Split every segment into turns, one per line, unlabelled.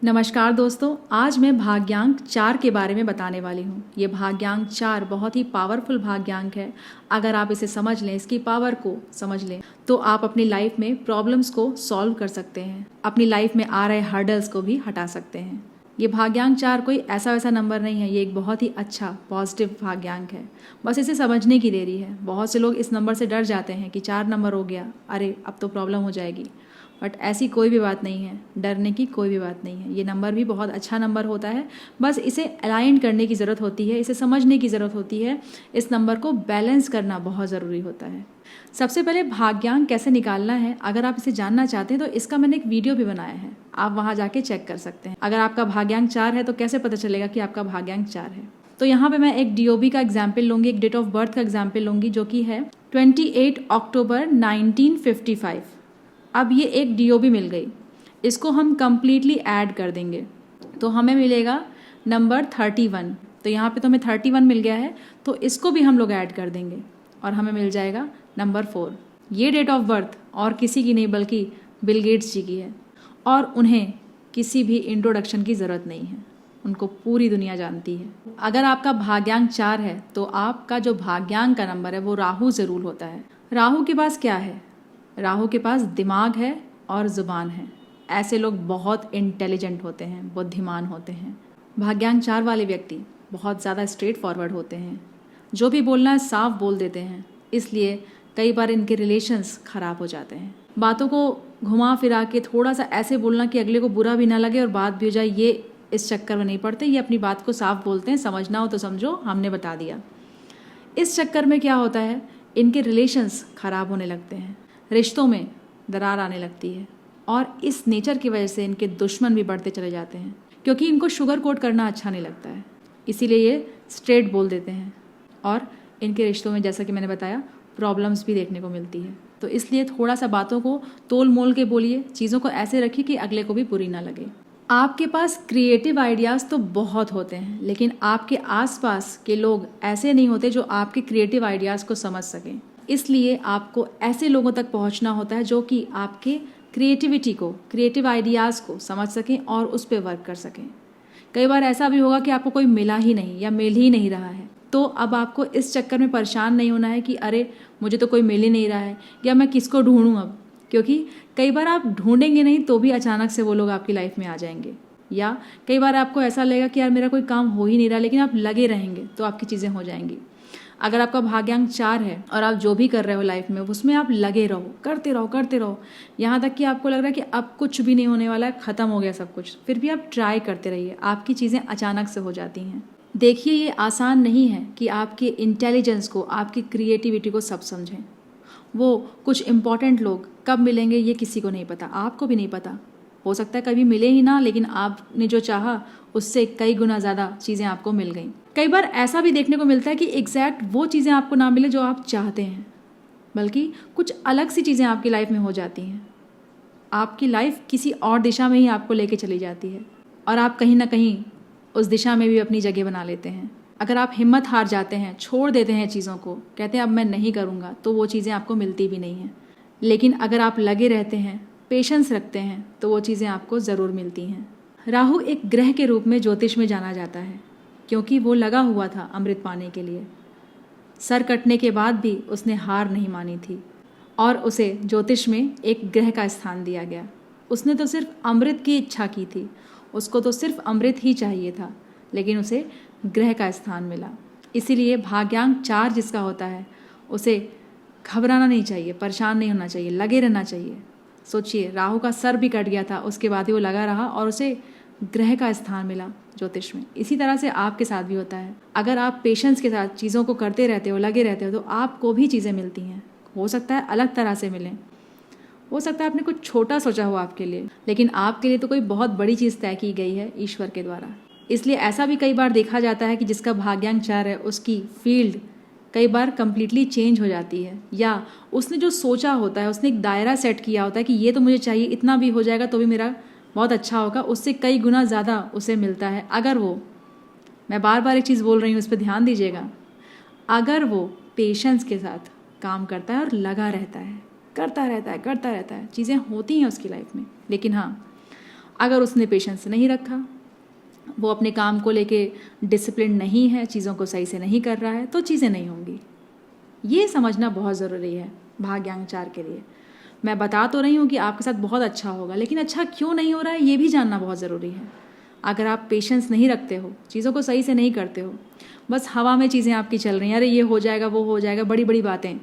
नमस्कार दोस्तों, आज मैं भाग्यांक 4 के बारे में बताने वाली हूँ। ये भाग्यांक 4 बहुत ही पावरफुल भाग्यांक है। अगर आप इसे समझ लें, इसकी पावर को समझ लें, तो आप अपनी लाइफ में प्रॉब्लम्स को सॉल्व कर सकते हैं, अपनी लाइफ में आ रहे हर्डल्स को भी हटा सकते हैं। ये भाग्यांक 4 कोई ऐसा वैसा नंबर नहीं है, ये एक बहुत ही अच्छा पॉजिटिव भाग्यांक है। बस इसे समझने की देरी है। बहुत से लोग इस नंबर से डर जाते हैं कि 4 नंबर हो गया, अरे अब तो प्रॉब्लम हो जाएगी। बट ऐसी कोई भी बात नहीं है, डरने की कोई भी बात नहीं है। ये नंबर भी बहुत अच्छा नंबर होता है, बस इसे अलाइन करने की ज़रूरत होती है, इसे समझने की ज़रूरत होती है। इस नंबर को बैलेंस करना बहुत ज़रूरी होता है। सबसे पहले भाग्यांक कैसे निकालना है, अगर आप इसे जानना चाहते हैं तो इसका मैंने एक वीडियो भी बनाया है, आप वहाँ जाके चेक कर सकते हैं। अगर आपका भाग्यांक 4 है तो कैसे पता चलेगा कि आपका भाग्यांक 4 है। तो यहाँ पे मैं एक DOB का एग्जाम्पल लूँगी, एक डेट ऑफ बर्थ का एग्जाम्पल लूँगी, जो कि है 28 अक्टूबर 1955। अब ये एक DOB मिल गई, इसको हम कम्प्लीटली ऐड कर देंगे तो हमें मिलेगा नंबर 31। तो यहाँ पे तो हमें 31 मिल गया है, तो इसको भी हम लोग ऐड कर देंगे और हमें मिल जाएगा नंबर 4। ये डेट ऑफ बर्थ और किसी की नहीं बल्कि बिल गेट्स जी की है, और उन्हें किसी भी इंट्रोडक्शन की ज़रूरत नहीं है, उनको पूरी दुनिया जानती है। अगर आपका भाग्यांक 4 है तो आपका जो भाग्यांक का नंबर है वो राहु ज़रूर होता है। राहु के पास क्या है? राहु के पास दिमाग है और ज़ुबान है। ऐसे लोग बहुत इंटेलिजेंट होते हैं, बुद्धिमान होते हैं। भाग्यांक 4 वाले व्यक्ति बहुत ज़्यादा स्ट्रेट फॉरवर्ड होते हैं, जो भी बोलना है साफ बोल देते हैं, इसलिए कई बार इनके रिलेशंस ख़राब हो जाते हैं। बातों को घुमा फिरा के थोड़ा सा ऐसे बोलना कि अगले को बुरा भी ना लगे और बात भी हो जाए, ये इस चक्कर में नहीं पड़ते। ये अपनी बात को साफ बोलते हैं, समझना हो तो समझो, हमने बता दिया। इस चक्कर में क्या होता है, इनके रिलेशंस ख़राब होने लगते हैं, रिश्तों में दरार आने लगती है, और इस नेचर की वजह से इनके दुश्मन भी बढ़ते चले जाते हैं, क्योंकि इनको शुगर कोट करना अच्छा नहीं लगता है, इसीलिए ये स्ट्रेट बोल देते हैं। और इनके रिश्तों में, जैसा कि मैंने बताया, प्रॉब्लम्स भी देखने को मिलती है। तो इसलिए थोड़ा सा बातों को तोल मोल के बोलिए, चीज़ों को ऐसे रखिए कि अगले को भी बुरी ना लगे। आपके पास क्रिएटिव आइडियाज़ तो बहुत होते हैं, लेकिन आपके आसपास के लोग ऐसे नहीं होते जो आपके क्रिएटिव आइडियाज़ को समझ सकें। इसलिए आपको ऐसे लोगों तक पहुंचना होता है जो कि आपके क्रिएटिविटी को, क्रिएटिव आइडियाज़ को समझ सकें और उस पर वर्क कर सकें। कई बार ऐसा भी होगा कि आपको कोई मिला ही नहीं या मिल ही नहीं रहा है, तो अब आपको इस चक्कर में परेशान नहीं होना है कि अरे मुझे तो कोई मिल ही नहीं रहा है या मैं किसको ढूंढूं अब, क्योंकि कई बार आप ढूंढेंगे नहीं तो भी अचानक से वो लोग आपकी लाइफ में आ जाएंगे। या कई बार आपको ऐसा लगेगा कि यार मेरा कोई काम हो ही नहीं रहा, लेकिन आप लगे रहेंगे तो आपकी चीज़ें हो जाएंगी। अगर आपका भाग्यांक 4 है और आप जो भी कर रहे हो लाइफ में उसमें आप लगे रहो, करते रहो करते रहो, यहाँ तक कि आपको लग रहा है कि अब कुछ भी नहीं होने वाला है, ख़त्म हो गया सब कुछ, फिर भी आप ट्राई करते रहिए, आपकी चीज़ें अचानक से हो जाती हैं। देखिए, ये आसान नहीं है कि आपके इंटेलिजेंस को, आपकी क्रिएटिविटी को सब समझें। वो कुछ इंपॉर्टेंट लोग कब मिलेंगे ये किसी को नहीं पता, आपको भी नहीं पता। हो सकता है कभी मिले ही ना, लेकिन आपने जो चाहा उससे कई गुना ज़्यादा चीज़ें आपको मिल गई। कई बार ऐसा भी देखने को मिलता है कि एग्जैक्ट वो चीज़ें आपको ना मिले जो आप चाहते हैं, बल्कि कुछ अलग सी चीज़ें आपकी लाइफ में हो जाती हैं। आपकी लाइफ किसी और दिशा में ही आपको लेके चली जाती है, और आप कहीं ना कहीं उस दिशा में भी अपनी जगह बना लेते हैं। अगर आप हिम्मत हार जाते हैं, छोड़ देते हैं चीज़ों को, कहते हैं अब मैं नहीं करूँगा, तो वो चीज़ें आपको मिलती भी नहीं हैं। लेकिन अगर आप लगे रहते हैं, पेशेंस रखते हैं, तो वो चीज़ें आपको ज़रूर मिलती हैं। राहु एक ग्रह के रूप में ज्योतिष में जाना जाता है, क्योंकि वो लगा हुआ था अमृत पाने के लिए। सर कटने के बाद भी उसने हार नहीं मानी थी, और उसे ज्योतिष में एक ग्रह का स्थान दिया गया। उसने तो सिर्फ अमृत की इच्छा की थी, उसको तो सिर्फ अमृत ही चाहिए था, लेकिन उसे ग्रह का स्थान मिला। इसीलिए भाग्यांक 4 जिसका होता है उसे घबराना नहीं चाहिए, परेशान नहीं होना चाहिए, लगे रहना चाहिए। सोचिए, राहु का सर भी कट गया था, उसके बाद ही वो लगा रहा और उसे ग्रह का स्थान मिला ज्योतिष में। इसी तरह से आपके साथ भी होता है। अगर आप पेशेंस के साथ चीज़ों को करते रहते हो, लगे रहते हो, तो आपको भी चीज़ें मिलती हैं। हो सकता है अलग तरह से मिलें, हो सकता है आपने कुछ छोटा सोचा हो आपके लिए, लेकिन आपके लिए तो कोई बहुत बड़ी चीज़ तय की गई है ईश्वर के द्वारा। इसलिए ऐसा भी कई बार देखा जाता है कि जिसका भाग्यांक 4 है उसकी फील्ड कई बार कंप्लीटली चेंज हो जाती है, या उसने जो सोचा होता है, उसने एक दायरा सेट किया होता है कि ये तो मुझे चाहिए, इतना भी हो जाएगा तो भी मेरा बहुत अच्छा होगा, उससे कई गुना ज़्यादा उसे मिलता है। अगर वो, मैं बार बार एक चीज़ बोल रही हूँ, उस पर ध्यान दीजिएगा, अगर वो पेशेंस के साथ काम करता है और लगा रहता है, करता रहता है, चीज़ें होती हैं उसकी लाइफ में। लेकिन हाँ, अगर उसने पेशेंस नहीं रखा, वो अपने काम को लेके डिसिप्लिन नहीं है, चीज़ों को सही से नहीं कर रहा है, तो चीज़ें नहीं होंगी। ये समझना बहुत ज़रूरी है भाग्यांक 4 के लिए। मैं बता तो रही हूँ कि आपके साथ बहुत अच्छा होगा, लेकिन अच्छा क्यों नहीं हो रहा है ये भी जानना बहुत ज़रूरी है। अगर आप पेशेंस नहीं रखते हो, चीज़ों को सही से नहीं करते हो, बस हवा में चीज़ें आपकी चल रही हैं, अरे ये हो जाएगा वो हो जाएगा, बड़ी बड़ी बातें,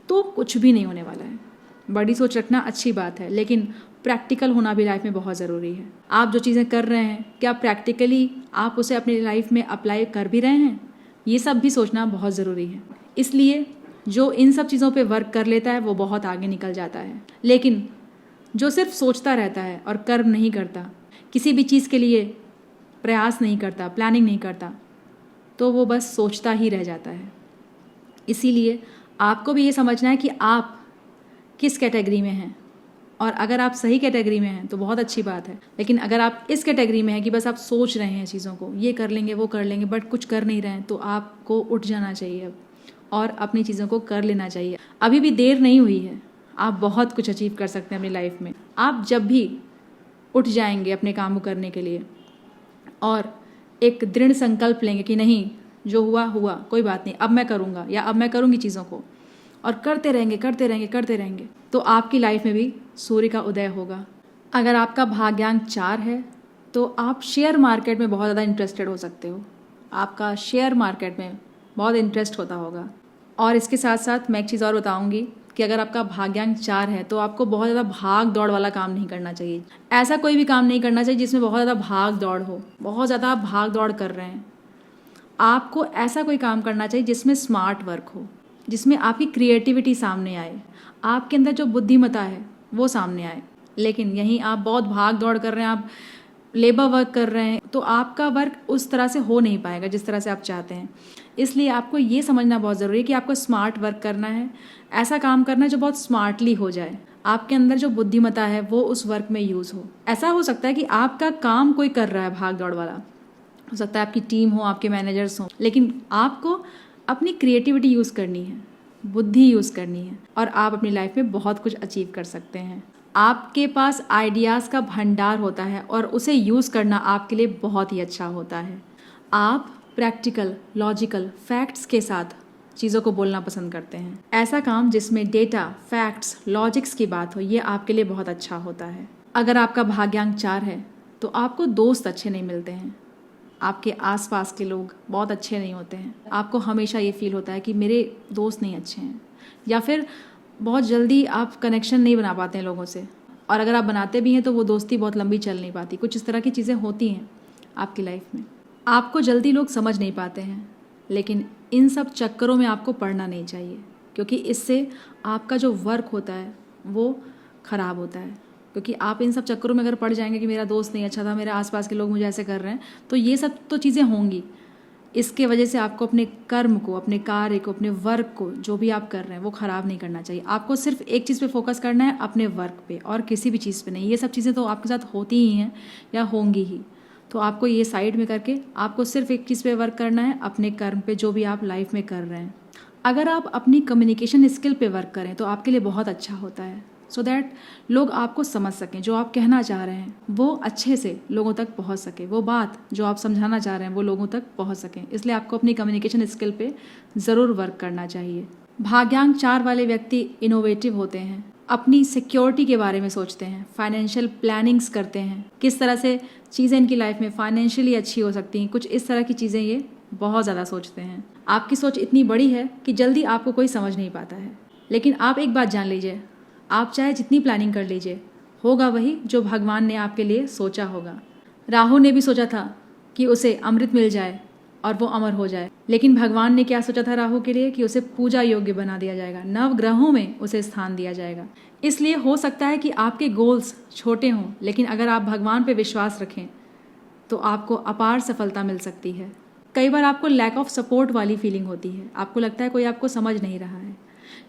तो कुछ भी नहीं होने वाला है। बड़ी सोच रखना अच्छी बात है, लेकिन प्रैक्टिकल होना भी लाइफ में बहुत ज़रूरी है। आप जो चीज़ें कर रहे हैं, क्या प्रैक्टिकली आप उसे अपनी लाइफ में अप्लाई कर भी रहे हैं, ये सब भी सोचना बहुत ज़रूरी है। इसलिए जो इन सब चीज़ों पे वर्क कर लेता है वो बहुत आगे निकल जाता है, लेकिन जो सिर्फ सोचता रहता है और कर्म नहीं करता, किसी भी चीज़ के लिए प्रयास नहीं करता, प्लानिंग नहीं करता, तो वो बस सोचता ही रह जाता है। इसीलिए आपको भी ये समझना है कि आप किस कैटेगरी में हैं, और अगर आप सही कैटेगरी में हैं तो बहुत अच्छी बात है। लेकिन अगर आप इस कैटेगरी में हैं कि बस आप सोच रहे हैं चीज़ों को, ये कर लेंगे वो कर लेंगे, बट कुछ कर नहीं रहे हैं, तो आपको उठ जाना चाहिए अब और अपनी चीज़ों को कर लेना चाहिए। अभी भी देर नहीं हुई है, आप बहुत कुछ अचीव कर सकते हैं अपनी लाइफ में। आप जब भी उठ जाएंगे अपने काम को करने के लिए और एक दृढ़ संकल्प लेंगे कि नहीं, जो हुआ हुआ, कोई बात नहीं, अब मैं करूँगा या अब मैं करूँगी चीज़ों को, और करते रहेंगे करते रहेंगे करते रहेंगे, तो आपकी लाइफ में भी सूर्य का उदय होगा। अगर आपका भाग्यांक 4 है तो आप शेयर मार्केट में बहुत ज़्यादा इंटरेस्टेड हो सकते हो, आपका शेयर मार्केट में बहुत इंटरेस्ट होता होगा। और इसके साथ साथ मैं एक चीज़ और बताऊंगी कि अगर आपका भाग्यांक 4 है तो आपको बहुत ज़्यादा भाग दौड़ वाला काम नहीं करना चाहिए। ऐसा कोई भी काम नहीं करना चाहिए जिसमें बहुत ज़्यादा भाग दौड़ हो, बहुत ज़्यादा आप भाग दौड़ कर रहे हैं। आपको ऐसा कोई काम करना चाहिए जिसमें स्मार्ट वर्क हो, जिसमें आपकी क्रिएटिविटी सामने आए, आपके अंदर जो बुद्धिमत्ता है वो सामने आए। लेकिन यहीं आप बहुत भाग दौड़ कर रहे हैं, आप लेबर वर्क कर रहे हैं, तो आपका वर्क उस तरह से हो नहीं पाएगा जिस तरह से आप चाहते हैं। इसलिए आपको ये समझना बहुत ज़रूरी है कि आपको स्मार्ट वर्क करना है, ऐसा काम करना है जो बहुत स्मार्टली हो जाए, आपके अंदर जो बुद्धिमत्ता है वो उस वर्क में यूज़ हो। ऐसा हो सकता है कि आपका काम कोई कर रहा है भाग दौड़ वाला, हो सकता है आपकी टीम हो, आपके मैनेजर्स हों, लेकिन आपको अपनी क्रिएटिविटी यूज़ करनी है, बुद्धि यूज़ करनी है, और आप अपनी लाइफ में बहुत कुछ अचीव कर सकते हैं। आपके पास आइडियाज़ का भंडार होता है और उसे यूज़ करना आपके लिए बहुत ही अच्छा होता है। आप प्रैक्टिकल, लॉजिकल, फैक्ट्स के साथ चीज़ों को बोलना पसंद करते हैं। ऐसा काम जिसमें डेटा, फैक्ट्स, लॉजिक्स की बात हो, ये आपके लिए बहुत अच्छा होता है। अगर आपका भाग्यांक 4 है तो आपको दोस्त अच्छे नहीं मिलते हैं, आपके आसपास के लोग बहुत अच्छे नहीं होते हैं। आपको हमेशा ये फील होता है कि मेरे दोस्त नहीं अच्छे हैं, या फिर बहुत जल्दी आप कनेक्शन नहीं बना पाते हैं लोगों से, और अगर आप बनाते भी हैं तो वो दोस्ती बहुत लंबी चल नहीं पाती। कुछ इस तरह की चीज़ें होती हैं आपकी लाइफ में। आपको जल्दी लोग समझ नहीं पाते हैं, लेकिन इन सब चक्करों में आपको पड़ना नहीं चाहिए, क्योंकि इससे आपका जो वर्क होता है वो ख़राब होता है। क्योंकि आप इन सब चक्करों में अगर पड़ जाएंगे कि मेरा दोस्त नहीं अच्छा था, मेरे आसपास के लोग मुझे ऐसे कर रहे हैं, तो ये सब तो चीज़ें होंगी। इसके वजह से आपको अपने कर्म को, अपने कार्य को, अपने वर्क को, जो भी आप कर रहे हैं वो ख़राब नहीं करना चाहिए। आपको सिर्फ एक चीज़ पे फोकस करना है, अपने वर्क पे, और किसी भी चीज़ पे नहीं। ये सब चीज़ें तो आपके साथ होती ही हैं या होंगी ही, तो आपको ये साइड में करके आपको सिर्फ एक चीज़ पे वर्क करना है, अपने कर्म पे, जो भी आप लाइफ में कर रहे हैं। अगर आप अपनी कम्युनिकेशन स्किल पे वर्क करें तो आपके लिए बहुत अच्छा होता है, सो दैट लोग आपको समझ सकें, जो आप कहना चाह रहे हैं वो अच्छे से लोगों तक पहुंच सके, वो बात जो आप समझाना चाह रहे हैं वो लोगों तक पहुंच सकें। इसलिए आपको अपनी कम्युनिकेशन स्किल पे ज़रूर वर्क करना चाहिए। भाग्यांक 4 वाले व्यक्ति इनोवेटिव होते हैं, अपनी सिक्योरिटी के बारे में सोचते हैं, फाइनेंशियल प्लानिंग्स करते हैं, किस तरह से चीज़ें इनकी लाइफ में फाइनेंशियली अच्छी हो सकती हैं, कुछ इस तरह की चीज़ें ये बहुत ज़्यादा सोचते हैं। आपकी सोच इतनी बड़ी है कि जल्दी आपको कोई समझ नहीं पाता है। लेकिन आप एक बात जान लीजिए, आप चाहे जितनी प्लानिंग कर लीजिए, होगा वही जो भगवान ने आपके लिए सोचा होगा। राहु ने भी सोचा था कि उसे अमृत मिल जाए और वो अमर हो जाए, लेकिन भगवान ने क्या सोचा था राहु के लिए, कि उसे पूजा योग्य बना दिया जाएगा, नवग्रहों में उसे स्थान दिया जाएगा। इसलिए हो सकता है कि आपके गोल्स छोटे हों, लेकिन अगर आप भगवान पे विश्वास रखें तो आपको अपार सफलता मिल सकती है। कई बार आपको लैक ऑफ सपोर्ट वाली फीलिंग होती है, आपको लगता है कोई आपको समझ नहीं रहा है,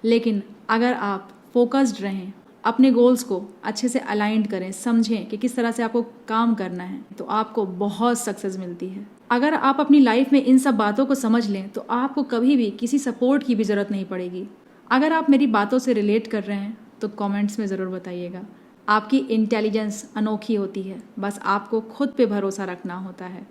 लेकिन अगर आप फोकस्ड रहें, अपने गोल्स को अच्छे से अलाइंड करें, समझें कि किस तरह से आपको काम करना है, तो आपको बहुत सक्सेस मिलती है। अगर आप अपनी लाइफ में इन सब बातों को समझ लें तो आपको कभी भी किसी सपोर्ट की भी ज़रूरत नहीं पड़ेगी। अगर आप मेरी बातों से रिलेट कर रहे हैं तो कमेंट्स में ज़रूर बताइएगा। आपकी इंटेलिजेंस अनोखी होती है, बस आपको खुद पे भरोसा रखना होता है।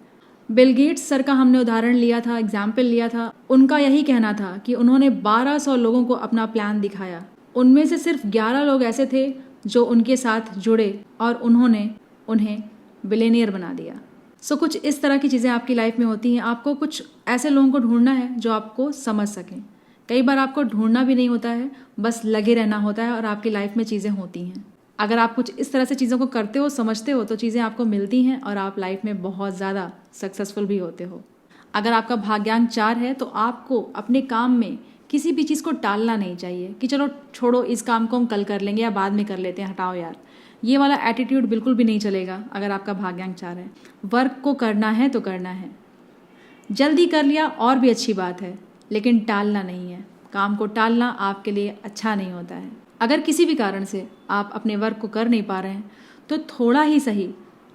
बिल गेट्स सर का हमने उदाहरण लिया था, एग्जाम्पल लिया था। उनका यही कहना था कि उन्होंने 1200 लोगों को अपना प्लान दिखाया, उनमें से सिर्फ 11 लोग ऐसे थे जो उनके साथ जुड़े और उन्होंने उन्हें बिलियनियर बना दिया। सो कुछ इस तरह की चीज़ें आपकी लाइफ में होती हैं। आपको कुछ ऐसे लोगों को ढूंढना है जो आपको समझ सकें। कई बार आपको ढूंढना भी नहीं होता है, बस लगे रहना होता है और आपकी लाइफ में चीज़ें होती हैं। अगर आप कुछ इस तरह से चीज़ों को करते हो, समझते हो, तो चीज़ें आपको मिलती हैं और आप लाइफ में बहुत ज़्यादा सक्सेसफुल भी होते हो। अगर आपका भाग्यांक 4 है तो आपको अपने काम में किसी भी चीज़ को टालना नहीं चाहिए कि चलो छोड़ो, इस काम को हम कल कर लेंगे या बाद में कर लेते हैं, हटाओ यार। ये वाला एटीट्यूड बिल्कुल भी नहीं चलेगा अगर आपका भाग्यांक 4 है। वर्क को करना है तो करना है, जल्दी कर लिया और भी अच्छी बात है, लेकिन टालना नहीं है। काम को टालना आपके लिए अच्छा नहीं होता है। अगर किसी भी कारण से आप अपने वर्क को कर नहीं पा रहे हैं तो थोड़ा ही सही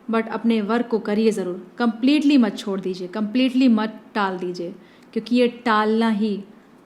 बट अपने वर्क को करिए ज़रूर। कंप्लीटली मत छोड़ दीजिए, कंप्लीटली मत टाल दीजिए, क्योंकि ये टालना ही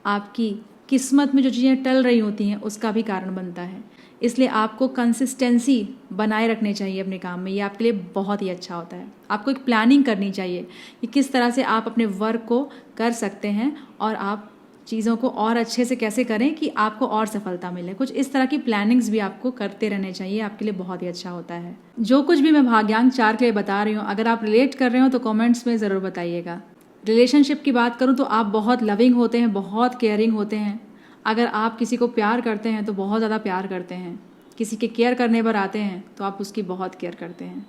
आपकी किस्मत में जो चीज़ें टल रही होती हैं उसका भी कारण बनता है। इसलिए आपको कंसिस्टेंसी बनाए रखनी चाहिए अपने काम में, ये आपके लिए बहुत ही अच्छा होता है। आपको एक प्लानिंग करनी चाहिए कि किस तरह से आप अपने वर्क को कर सकते हैं और आप चीज़ों को और अच्छे से कैसे करें कि आपको और सफलता मिले। कुछ इस तरह की प्लानिंग्स भी आपको करते रहने चाहिए, आपके लिए बहुत ही अच्छा होता है। जो कुछ भी मैं भाग्यांक 4 के लिए बता रही हूँ, अगर आप रिलेट कर रहे हो तो कमेंट्स में ज़रूर बताइएगा। रिलेशनशिप की बात करूँ तो आप बहुत लविंग होते हैं, बहुत केयरिंग होते हैं। अगर आप किसी को प्यार करते हैं तो बहुत ज़्यादा प्यार करते हैं। किसी के केयर करने पर आते हैं तो आप उसकी बहुत केयर करते हैं।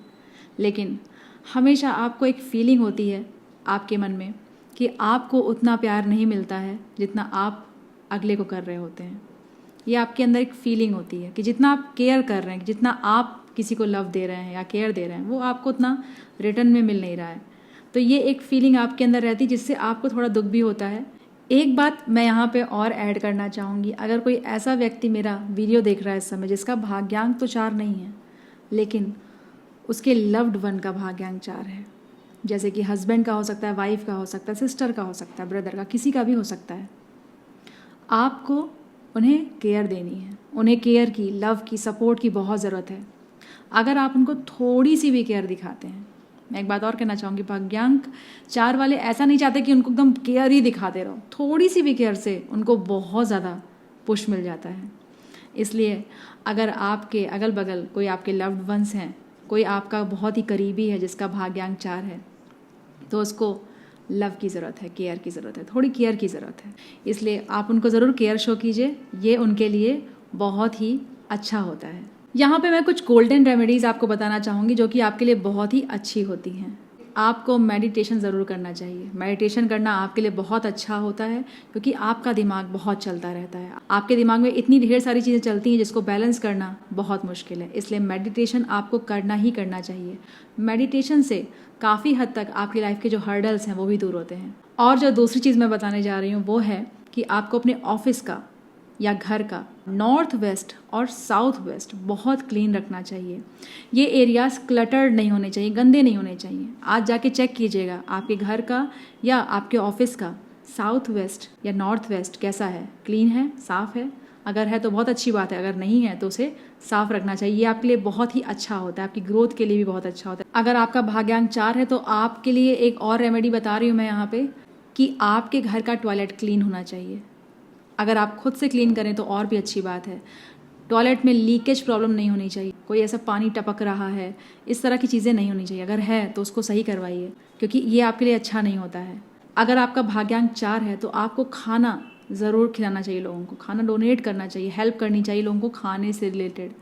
लेकिन हमेशा आपको एक फीलिंग होती है आपके मन में कि आपको उतना प्यार नहीं मिलता है जितना आप अगले को कर रहे होते हैं। ये आपके अंदर एक फीलिंग होती है कि जितना आप केयर कर रहे हैं, जितना आप किसी को लव दे रहे हैं या केयर दे रहे हैं, वो आपको उतना रिटर्न में मिल नहीं रहा है। तो ये एक फीलिंग आपके अंदर रहती है जिससे आपको थोड़ा दुख भी होता है। एक बात मैं यहाँ पे और ऐड करना चाहूँगी, अगर कोई ऐसा व्यक्ति मेरा वीडियो देख रहा है इस समय जिसका भाग्यांक तो 4 नहीं है, लेकिन उसके लव्ड वन का भाग्यांक 4 है, जैसे कि हस्बैंड का हो सकता है, वाइफ का हो सकता है, सिस्टर का हो सकता है, ब्रदर का, किसी का भी हो सकता है, आपको उन्हें केयर देनी है। उन्हें केयर की, लव की, सपोर्ट की बहुत ज़रूरत है। अगर आप उनको थोड़ी सी भी केयर दिखाते हैं, मैं एक बात और कहना चाहूँगी, भाग्यांक 4 वाले ऐसा नहीं चाहते कि उनको एकदम केयर ही दिखाते रहो। थोड़ी सी भी केयर से उनको बहुत ज़्यादा पुश मिल जाता है। इसलिए अगर आपके अगल बगल कोई आपके लव्ड वंस हैं, कोई आपका बहुत ही करीबी है जिसका भाग्यांक 4 है, तो उसको लव की ज़रूरत है, केयर की ज़रूरत है, थोड़ी केयर की ज़रूरत है। इसलिए आप उनको ज़रूर केयर शो कीजिए, ये उनके लिए बहुत ही अच्छा होता है। यहाँ पे मैं कुछ गोल्डन रेमेडीज़ आपको बताना चाहूँगी जो कि आपके लिए बहुत ही अच्छी होती हैं। आपको मेडिटेशन ज़रूर करना चाहिए। मेडिटेशन करना आपके लिए बहुत अच्छा होता है क्योंकि आपका दिमाग बहुत चलता रहता है। आपके दिमाग में इतनी ढेर सारी चीज़ें चलती हैं जिसको बैलेंस करना बहुत मुश्किल है। इसलिए मेडिटेशन आपको करना ही करना चाहिए। मेडिटेशन से काफ़ी हद तक आपकी लाइफ के जो हर्डल्स हैं वो भी दूर होते हैं। और जो दूसरी चीज़ मैं बताने जा रही हूँ वो है कि आपको अपने ऑफिस का या घर का नॉर्थ वेस्ट और साउथ वेस्ट बहुत क्लीन रखना चाहिए। ये एरियाज क्लटर्ड नहीं होने चाहिए, गंदे नहीं होने चाहिए। आज जाके चेक कीजिएगा आपके घर का या आपके ऑफिस का साउथ वेस्ट या नॉर्थ वेस्ट कैसा है, क्लीन है, साफ़ है। अगर है तो बहुत अच्छी बात है, अगर नहीं है तो उसे साफ रखना चाहिए। ये आपके लिए बहुत ही अच्छा होता है, आपकी ग्रोथ के लिए भी बहुत अच्छा होता है। अगर आपका भाग्यांक 4 है तो आपके लिए एक और रेमेडी बता रही हूँ मैं यहाँ पे कि आपके घर का टॉयलेट क्लीन होना चाहिए। अगर आप खुद से क्लीन करें तो और भी अच्छी बात है। टॉयलेट में लीकेज प्रॉब्लम नहीं होनी चाहिए, कोई ऐसा पानी टपक रहा है, इस तरह की चीज़ें नहीं होनी चाहिए। अगर है तो उसको सही करवाइए क्योंकि ये आपके लिए अच्छा नहीं होता है। अगर आपका भाग्यांक 4 है तो आपको खाना ज़रूर खिलाना चाहिए, लोगों को खाना डोनेट करना चाहिए, हेल्प करनी चाहिए लोगों को खाने से रिलेटेड।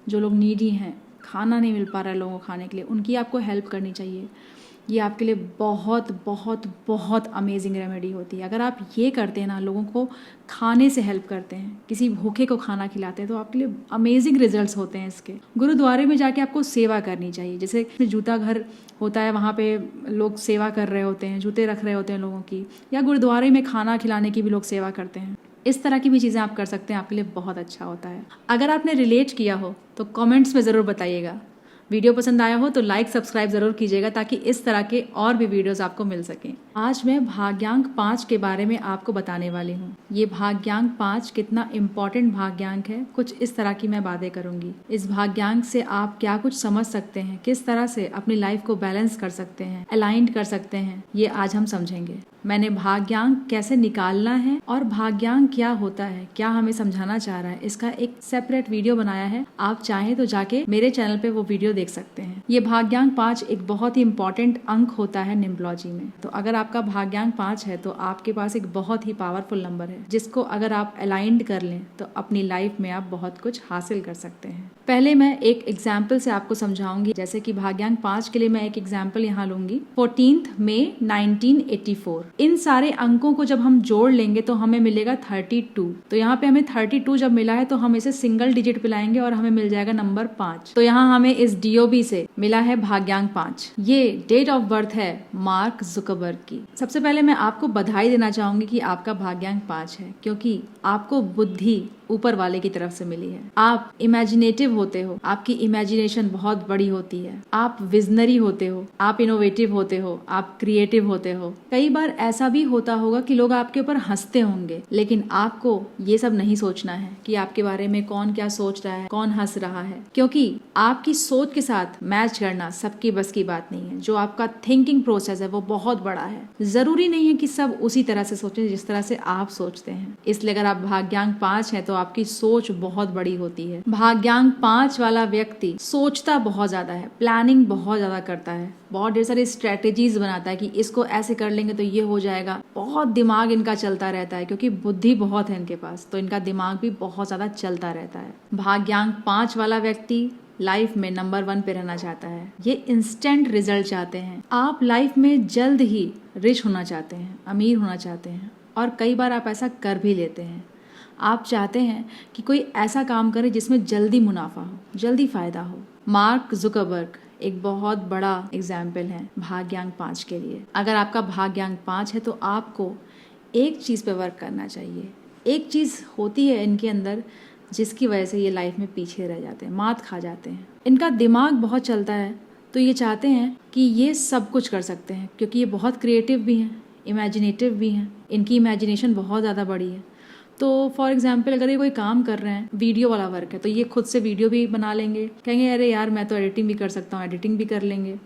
जो लोग नीडी हैं, खाना नहीं मिल पा रहा है लोगों को खाने के लिए, उनकी आपको हेल्प करनी चाहिए। ये आपके लिए बहुत बहुत बहुत अमेजिंग रेमेडी होती है। अगर आप ये करते हैं ना, लोगों को खाने से हेल्प करते हैं, किसी भूखे को खाना खिलाते हैं, तो आपके लिए अमेजिंग रिजल्ट्स होते हैं इसके। गुरुद्वारे में जाके आपको सेवा करनी चाहिए। जैसे जूता घर होता है, वहाँ पे लोग सेवा कर रहे होते हैं, जूते रख रहे होते हैं लोगों की, या गुरुद्वारे में खाना खिलाने की भी लोग सेवा करते हैं। इस तरह की भी चीज़ें आप कर सकते हैं, आपके लिए बहुत अच्छा होता है। अगर आपने रिलेट किया हो तो कमेंट्स में ज़रूर बताइएगा। वीडियो पसंद आया हो तो लाइक सब्सक्राइब जरूर कीजिएगा ताकि इस तरह के और भी वीडियोस आपको मिल सकें। आज मैं भाग्यांक 5 के बारे में आपको बताने वाली हूँ। ये भाग्यांक 5 कितना इम्पोर्टेंट भाग्यांक है, कुछ इस तरह की मैं बातें करूंगी। इस भाग्यांक से आप क्या कुछ समझ सकते हैं, किस तरह से अपनी लाइफ को बैलेंस कर सकते हैं, अलाइंड कर सकते हैं, ये आज हम समझेंगे। मैंने भाग्यांक कैसे निकालना है और भाग्यांक क्या होता है, क्या हमें समझाना चाह रहा है, इसका एक सेपरेट वीडियो बनाया है। आप चाहें तो जाके मेरे चैनल पे वो वीडियो देख सकते हैं। ये भाग्यांक 5 एक बहुत ही इंपॉर्टेंट अंक होता है न्यूमरोलॉजी में। तो अगर आपका भाग्यांक 5 है तो आपके पास एक बहुत ही पावरफुल नंबर है, जिसको अगर आप अलाइंड कर लें तो अपनी लाइफ में आप बहुत कुछ हासिल कर सकते हैं। पहले मैं एक एग्जाम्पल से आपको समझाऊंगी। जैसे कि भाग्यांक 5 के लिए मैं एक एग्जाम्पल यहाँ लूंगी। 14 मई 1984। इन सारे अंकों को जब हम जोड़ लेंगे तो हमें मिलेगा 32। तो यहाँ पे हमें 32 जब मिला है तो हम इसे सिंगल डिजिट पे लाएंगे और हमें मिल जाएगा नंबर 5। तो यहाँ हमें इस DOB से मिला है भाग्यांक 5। ये डेट ऑफ बर्थ है मार्क जुकरबर्ग की। सबसे पहले मैं आपको बधाई देना चाहूंगी कि आपका भाग्यांक 5 है, क्योंकि आपको बुद्धि ऊपर वाले की तरफ से मिली है। आप इमेजिनेटिव होते हो, आपकी इमेजिनेशन बहुत बड़ी होती है, आप विजनरी होते हो, आप इनोवेटिव होते हो, आप क्रिएटिव होते हो। कई बार ऐसा भी होता होगा कि लोग आपके ऊपर हंसते होंगे, लेकिन आपको ये सब नहीं सोचना है कि आपके बारे में कौन क्या सोच रहा है, कौन हंस रहा है, क्योंकि आपकी सोच के साथ मैच करना सबकी बस की बात नहीं है। जो आपका थिंकिंग प्रोसेस है वो बहुत बड़ा है। जरूरी नहीं है कि सब उसी तरह से सोचें जिस तरह से आप सोचते हैं। इसलिए अगर आप भाग्यांक 5 है तो आपकी सोच बहुत बड़ी होती है। भाग्यांक 5 वाला व्यक्ति सोचता बहुत ज्यादा है, प्लानिंग बहुत ज्यादा करता है, बहुत ढेर सारी स्ट्रेटेजीज बनाता है कि इसको ऐसे कर लेंगे तो ये हो जाएगा। बहुत दिमाग इनका चलता रहता है, क्योंकि बुद्धि बहुत है इनके पास, तो इनका दिमाग भी बहुत ज्यादा चलता रहता है। भाग्यांक 5 वाला व्यक्ति लाइफ में नंबर 1 पे रहना चाहता है। ये इंस्टेंट रिजल्ट चाहते हैं। आप लाइफ में जल्द ही रिच होना चाहते हैं, अमीर होना चाहते हैं, और कई बार आप ऐसा कर भी लेते हैं। आप चाहते हैं कि कोई ऐसा काम करे जिसमें जल्दी मुनाफा हो, जल्दी फायदा हो। मार्क जुकरबर्ग एक बहुत बड़ा एग्जाम्पल है भाग्यांक 5 के लिए। अगर आपका भाग्यांक 5 है तो आपको एक चीज़ पे वर्क करना चाहिए। एक चीज़ होती है इनके अंदर जिसकी वजह से ये लाइफ में पीछे रह जाते हैं, मात खा जाते हैं। इनका दिमाग बहुत चलता है, तो ये चाहते हैं कि ये सब कुछ कर सकते हैं, क्योंकि ये बहुत क्रिएटिव भी हैं, इमेजिनेटिव भी हैं, इनकी इमेजिनेशन बहुत ज़्यादा बड़ी है। तो फॉर एग्जाम्पल अगर ये कोई काम कर रहे हैं, वीडियो वाला वर्क है, तो ये खुद से वीडियो भी बना लेंगे, कहेंगे अरे यार मैं तो एडिटिंग भी कर सकता हूँ, एडिटिंग भी कर लेंगे।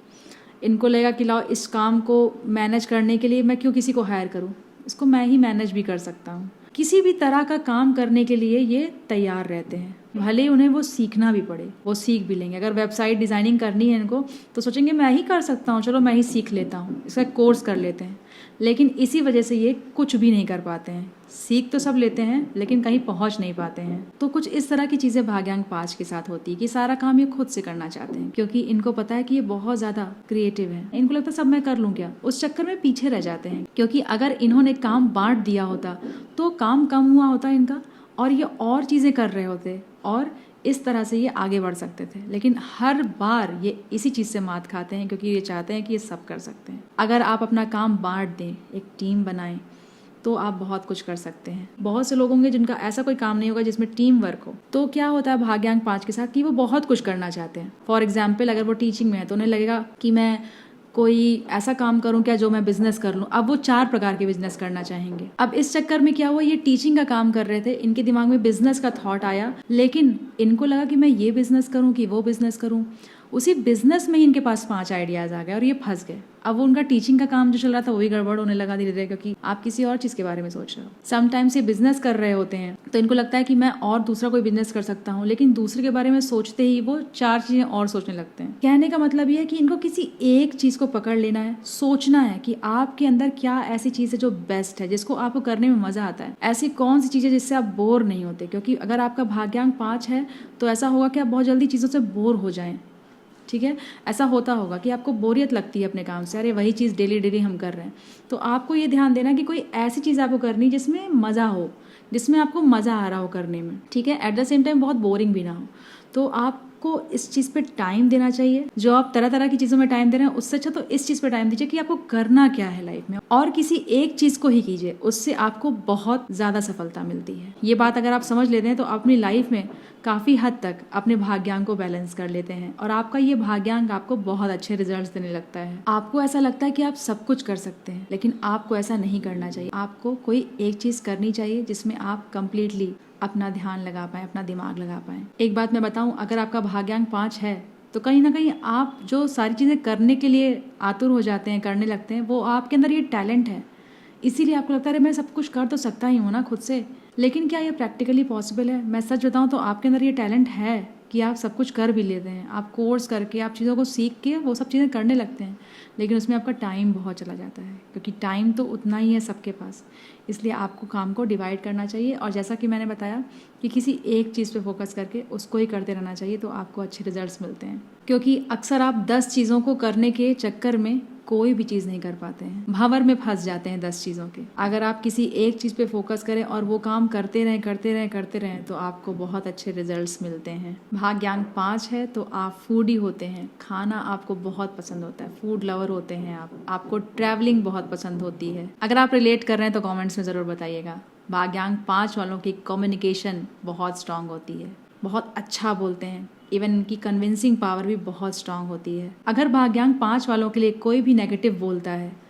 इनको लगेगा कि लाओ इस काम को मैनेज करने के लिए मैं क्यों किसी को हायर करूँ, इसको मैं ही मैनेज भी कर सकता हूँ। किसी भी तरह का काम करने के लिए ये तैयार रहते हैं, भले उन्हें वो सीखना भी पड़े, वो सीख भी लेंगे। अगर वेबसाइट डिज़ाइनिंग करनी है इनको तो सोचेंगे मैं ही कर सकता हूँ, चलो मैं ही सीख लेता हूँ, इसका कोर्स कर लेते हैं। लेकिन इसी वजह से ये कुछ भी नहीं कर पाते हैं। सीख तो सब लेते हैं लेकिन कहीं पहुंच नहीं पाते हैं। तो कुछ इस तरह की चीज़ें भाग्यांक 5 के साथ होती है कि सारा काम ये खुद से करना चाहते हैं, क्योंकि इनको पता है कि ये बहुत ज़्यादा क्रिएटिव है। इनको लगता है सब मैं कर लूँ क्या, उस चक्कर में पीछे रह जाते हैं। क्योंकि अगर इन्होंने काम बांट दिया होता तो काम कम हुआ होता इनका और ये और चीज़ें कर रहे होते और इस तरह से ये आगे बढ़ सकते थे। लेकिन हर बार ये इसी चीज़ से मात खाते हैं, क्योंकि ये चाहते हैं कि ये सब कर सकते हैं। अगर आप अपना काम बांट दें, एक टीम बनाएं, तो आप बहुत कुछ कर सकते हैं। बहुत से लोग होंगे जिनका ऐसा कोई काम नहीं होगा जिसमें टीम वर्क हो। तो क्या होता है भाग्यांक 5 के साथ कि वो बहुत कुछ करना चाहते हैं। फॉर एग्जाम्पल अगर वो टीचिंग में है तो उन्हें लगेगा कि मैं कोई ऐसा काम करूं क्या जो मैं बिजनेस कर लूं। अब वो 4 प्रकार के बिजनेस करना चाहेंगे। अब इस चक्कर में क्या हुआ, ये टीचिंग का काम कर रहे थे, इनके दिमाग में बिजनेस का थॉट आया, लेकिन इनको लगा कि मैं ये बिजनेस करूं कि वो बिजनेस करूं। उसी बिजनेस में ही इनके पास 5 आइडियाज आ गए और ये फंस गए। अब वो उनका टीचिंग का काम जो चल रहा था वही गड़बड़ होने लगा धीरे धीरे, क्योंकि आप किसी और चीज के बारे में सोच रहे हो। समटाइम्स ये बिजनेस कर रहे होते हैं तो इनको लगता है कि मैं और दूसरा कोई बिजनेस कर सकता हूँ, लेकिन दूसरे के बारे में सोचते ही वो 4 चीजें और सोचने लगते हैं। कहने का मतलब ये है कि इनको किसी एक चीज को पकड़ लेना है, सोचना है कि आपके अंदर क्या ऐसी चीज है जो बेस्ट है, जिसको आपको करने में मजा आता है। ऐसी कौन सी चीज है जिससे आप बोर नहीं होते, क्योंकि अगर आपका भाग्यांक 5 है तो ऐसा होगा कि आप बहुत जल्दी चीजों से बोर हो जाएं। ठीक है, ऐसा होता होगा कि आपको बोरियत लगती है अपने काम से, अरे वही चीज़ डेली डेली हम कर रहे हैं। तो आपको ये ध्यान देना कि कोई ऐसी चीज़ आपको करनी जिसमें मज़ा हो, जिसमें आपको मज़ा आ रहा हो करने में, ठीक है, एट द सेम टाइम बहुत बोरिंग भी ना हो। तो आप आपको इस चीज़ पे टाइम देना चाहिए। जो आप तरह तरह की चीज़ों में टाइम दे रहे हैं उससे अच्छा तो इस चीज़ पे टाइम दीजिए कि आपको करना क्या है लाइफ में, और किसी एक चीज़ को ही कीजिए, उससे आपको बहुत ज़्यादा सफलता मिलती है। ये बात अगर आप समझ लेते हैं तो अपनी लाइफ में काफ़ी हद तक अपने भाग्यांक को बैलेंस कर लेते हैं और आपका ये भाग्यांक आपको बहुत अच्छे रिजल्ट्स देने लगता है। आपको ऐसा लगता है कि आप सब कुछ कर सकते हैं, लेकिन आपको ऐसा नहीं करना चाहिए। आपको कोई एक चीज़ करनी चाहिए जिसमें आप कंप्लीटली अपना ध्यान लगा पाएं, अपना दिमाग लगा पाएं। एक बात मैं बताऊं, अगर आपका भाग्यांक 5 है तो कहीं ना कहीं आप जो सारी चीज़ें करने के लिए आतुर हो जाते हैं, करने लगते हैं, वो आपके अंदर ये टैलेंट है। इसीलिए आपको लगता है मैं सब कुछ कर तो सकता ही हूँ ना खुद से, लेकिन क्या ये प्रैक्टिकली पॉसिबल है? मैं सच बताऊँ तो आपके अंदर ये टैलेंट है कि आप सब कुछ कर भी लेते हैं। आप कोर्स करके, आप चीज़ों को सीख के वो सब चीज़ें करने लगते हैं, लेकिन उसमें आपका टाइम बहुत चला जाता है, क्योंकि टाइम तो उतना ही है सबके पास। इसलिए आपको काम को डिवाइड करना चाहिए और जैसा कि मैंने बताया कि किसी एक चीज़ पे फोकस करके उसको ही करते रहना चाहिए, तो आपको अच्छे रिजल्ट्स मिलते हैं। क्योंकि अक्सर आप 10 चीज़ों को करने के चक्कर में कोई भी चीज़ नहीं कर पाते हैं, भंवर में फंस जाते हैं 10 चीज़ों के। अगर आप किसी एक चीज़ पे फोकस करें और वो काम करते रहें तो आपको बहुत अच्छे रिजल्ट्स मिलते हैं। भाग्यांक 5 है तो आप फूडी होते हैं, खाना आपको बहुत पसंद होता है, फूड लवर होते हैं आपको ट्रैवलिंग बहुत पसंद होती है। अगर आप रिलेट कर रहे हैं तो कमेंट्स में ज़रूर बताइएगा। भाग्यांक 5 वालों की कम्युनिकेशन बहुत स्ट्रांग होती है, बहुत अच्छा बोलते हैं, इवन इनकी कन्विंसिंग पावर भी बहुत स्ट्रांग होती है। अगर भाग्यांक 5 वालों के लिए कोई भी नेगेटिव बोलता है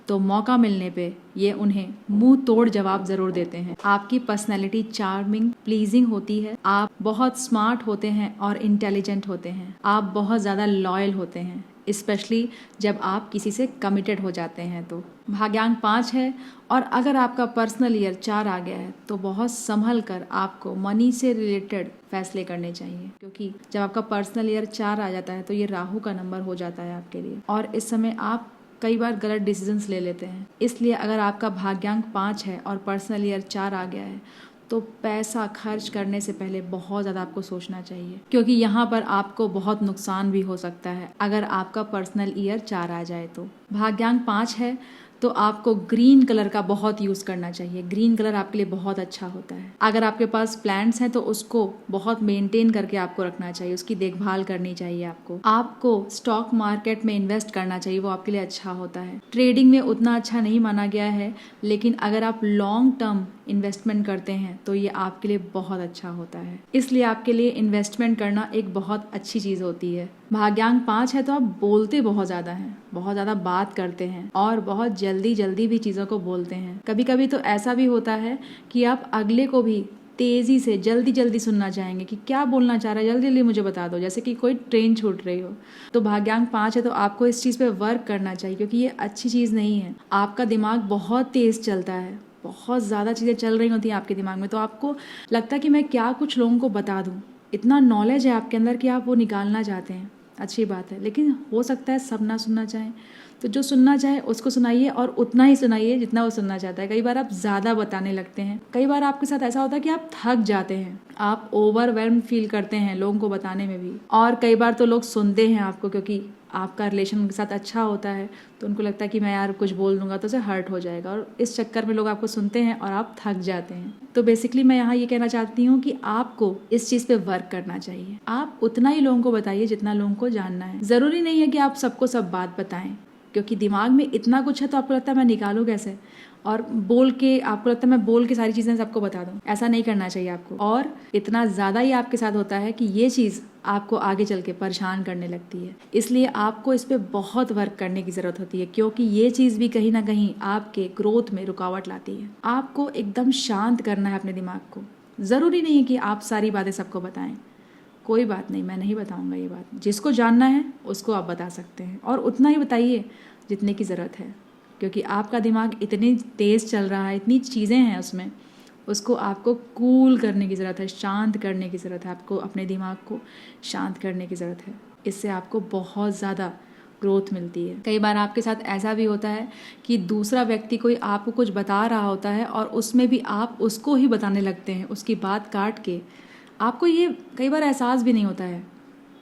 तो मौका मिलने पे ये उन्हें मुंह तोड़ जवाब जरूर देते हैं। आपकी पर्सनैलिटी चार्मिंग, प्लीजिंग होती है, आप बहुत स्मार्ट होते हैं और इंटेलिजेंट होते हैं, आप बहुत ज़्यादा लॉयल होते हैं, स्पेशली जब आप किसी से कमिटेड हो जाते हैं। तो भाग्यांक 5 है और अगर आपका पर्सनल ईयर 4 आ गया है तो बहुत संभल कर आपको मनी से रिलेटेड फैसले करने चाहिए, क्योंकि जब आपका पर्सनल ईयर 4 आ जाता है तो ये राहु का नंबर हो जाता है आपके लिए और इस समय आप कई बार गलत डिसीजंस ले लेते हैं। इसलिए अगर आपका भाग्यांक 5 है और पर्सनल ईयर 4 आ गया है तो पैसा खर्च करने से पहले बहुत ज़्यादा आपको सोचना चाहिए, क्योंकि यहाँ पर आपको बहुत नुकसान भी हो सकता है अगर आपका पर्सनल ईयर 4 आ जाए तो। भाग्यांक 5 है तो आपको ग्रीन कलर का बहुत यूज़ करना चाहिए। ग्रीन कलर आपके लिए बहुत अच्छा होता है। अगर आपके पास प्लांट्स हैं तो उसको बहुत मेंटेन करके आपको रखना चाहिए, उसकी देखभाल करनी चाहिए। आपको स्टॉक मार्केट में इन्वेस्ट करना चाहिए, वो आपके लिए अच्छा होता है। ट्रेडिंग में उतना अच्छा नहीं माना गया है, लेकिन अगर आप लॉन्ग टर्म इन्वेस्टमेंट करते हैं तो ये आपके लिए बहुत अच्छा होता है। इसलिए आपके लिए इन्वेस्टमेंट करना एक बहुत अच्छी चीज़ होती है। भाग्यांक 5 है तो आप बोलते बहुत ज़्यादा हैं, बहुत ज़्यादा बात करते हैं और बहुत जल्दी भी चीज़ों को बोलते हैं। कभी कभी तो ऐसा भी होता है कि आप अगले को भी तेज़ी से जल्दी सुनना चाहेंगे कि क्या बोलना चाह रहा है, जल्दी मुझे बता दो, जैसे कि कोई ट्रेन छूट रही हो। तो भाग्यांक 5 है तो आपको इस चीज़ पे वर्क करना चाहिए, क्योंकि ये अच्छी चीज़ नहीं है। आपका दिमाग बहुत तेज़ चलता है, बहुत ज़्यादा चीज़ें चल रही होती हैं आपके दिमाग में, तो आपको लगता है कि मैं क्या कुछ लोगों को बता दूँ। इतना नॉलेज है आपके अंदर कि आप वो निकालना चाहते हैं, अच्छी बात है, लेकिन हो सकता है सब ना सुनना चाहें। तो जो सुनना चाहे उसको सुनाइए और उतना ही सुनाइए जितना वो सुनना चाहता है। कई बार आप ज़्यादा बताने लगते हैं, कई बार आपके साथ ऐसा होता है कि आप थक जाते हैं, आप ओवरवेल्म फील करते हैं लोगों को बताने में भी, और कई बार तो लोग सुनते हैं आपको क्योंकि आपका रिलेशन उनके साथ अच्छा होता है, तो उनको लगता है कि मैं यार कुछ बोल दूंगा तो उसे हर्ट हो जाएगा, और इस चक्कर में लोग आपको सुनते हैं और आप थक जाते हैं। तो बेसिकली मैं यहाँ ये कहना चाहती हूँ कि आपको इस चीज़ पे वर्क करना चाहिए। आप उतना ही लोगों को बताइए जितना लोगों को जानना है। ज़रूरी नहीं है कि आप सबको सब बात बताएं, क्योंकि दिमाग में इतना कुछ है तो आपको लगता है मैं निकालूं कैसे, और बोल के आपको लगता है मैं बोल के सारी चीज़ें सबको बता दूं। ऐसा नहीं करना चाहिए आपको। और इतना ज़्यादा ही आपके साथ होता है कि ये चीज़ आपको आगे चल के परेशान करने लगती है। इसलिए आपको इस पर बहुत वर्क करने की ज़रूरत होती है, क्योंकि ये चीज़ भी कहीं ना कहीं आपके ग्रोथ में रुकावट लाती है। आपको एकदम शांत करना है अपने दिमाग को। ज़रूरी नहीं है कि आप सारी बातें सबको बताएं, कोई बात नहीं, मैं नहीं बताऊंगा ये बात। जिसको जानना है उसको आप बता सकते हैं, और उतना ही बताइए जितने की ज़रूरत है, क्योंकि आपका दिमाग इतनी तेज़ चल रहा है, इतनी चीज़ें हैं उसमें, उसको आपको कूल करने की ज़रूरत है, शांत करने की ज़रूरत है। आपको अपने दिमाग को शांत करने की ज़रूरत है। इससे आपको बहुत ज़्यादा ग्रोथ मिलती है। कई बार आपके साथ ऐसा भी होता है कि दूसरा व्यक्ति कोई आपको कुछ बता रहा होता है और उसमें भी आप उसको ही बताने लगते हैं, उसकी बात काट के। आपको ये कई बार एहसास भी नहीं होता है,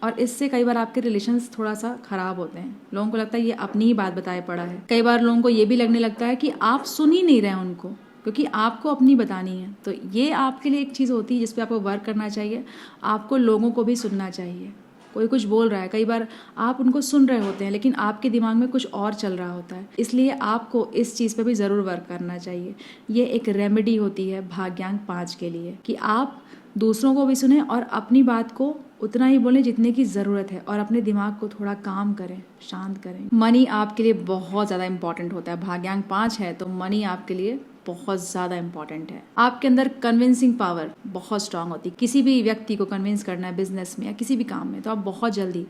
और इससे कई बार आपके रिलेशंस थोड़ा सा खराब होते हैं। लोगों को लगता है ये अपनी ही बात बताए पड़ा है। कई बार लोगों को ये भी लगने लगता है कि आप सुन ही नहीं रहे हैं उनको, क्योंकि आपको अपनी बतानी है। तो ये आपके लिए एक चीज़ होती है जिस पे आपको वर्क करना चाहिए। आपको लोगों को भी सुनना चाहिए, कोई कुछ बोल रहा है, कई बार आप उनको सुन रहे होते हैं लेकिन आपके दिमाग में कुछ और चल रहा होता है। इसलिए आपको इस चीज़ पे भी ज़रूर वर्क करना चाहिए। ये एक रेमेडी होती है भाग्यांक 5 के लिए कि आप दूसरों को भी सुने और अपनी बात को उतना ही बोलें जितने की ज़रूरत है और अपने दिमाग को थोड़ा काम करें, शांत करें। मनी आपके लिए बहुत ज़्यादा इंपॉर्टेंट होता है। भाग्यांक 5 है तो मनी आपके लिए बहुत ज़्यादा इंपॉर्टेंट है। आपके अंदर कन्विंसिंग पावर बहुत स्ट्रांग होती है। किसी भी व्यक्ति को कन्विंस करना है बिजनेस में या किसी भी काम में, तो आप बहुत जल्दी